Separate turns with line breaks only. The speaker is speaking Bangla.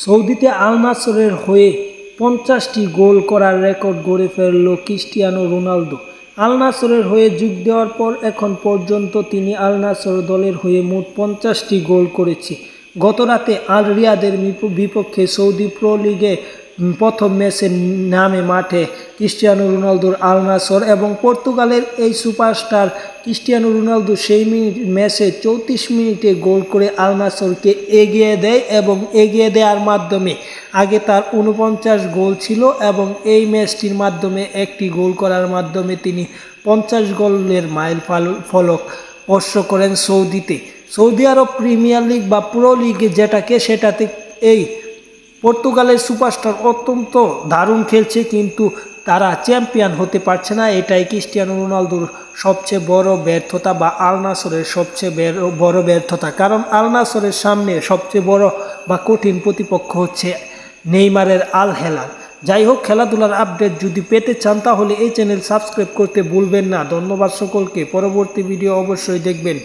সৌদিতে আল নাসরের হয়ে 50টি গোল করার রেকর্ড গড়ে ফেলল ক্রিস্টিয়ানো রোনালদো। আল নাসরের হয়ে যোগ দেওয়ার পর এখন পর্যন্ত তিনি আল নাসর দলের হয়ে মোট 50টি গোল করেছে। গতরাতে আল রিয়াদের বিপক্ষে সৌদি প্রো লিগে প্রথম ম্যাচে নামে মাঠে ক্রিস্টিয়ানো রোনালদোর আল নাসর এবং পর্তুগালের এই সুপারস্টার ক্রিস্টিয়ানো রোনালদো সেই ম্যাচে 34 মিনিটে গোল করে আল নাসরকে এগিয়ে দেয় এবং এগিয়ে দেওয়ার মাধ্যমে আগে তার 49 গোল ছিল এবং এই ম্যাচটির মাধ্যমে একটি গোল করার মাধ্যমে তিনি 50 গোলের মাইল ফলক স্পর্শ করেন সৌদিতে। সৌদি আরব প্রিমিয়ার লিগ বা প্রো লিগে সেটাতে এই পর্তুগালের সুপারস্টার অত্যন্ত দারুণ খেলছে, কিন্তু তারা চ্যাম্পিয়ন হতে পারছে না। এটাই ক্রিস্টিয়ানো রোনালদোর সবচেয়ে বড় ব্যর্থতা বা আল নাসরের সবচেয়ে বড় ব্যর্থতা, কারণ আল নাসরের সামনে সবচেয়ে বড় বা কঠিন প্রতিপক্ষ হচ্ছে নেইমারের আল হেলাল। যাই হোক, খেলাধুলার আপডেট যদি পেতে চান তাহলে এই চ্যানেল সাবস্ক্রাইব করতে ভুলবেন না। ধন্যবাদ সকলকে, পরবর্তী ভিডিও অবশ্যই দেখবেন।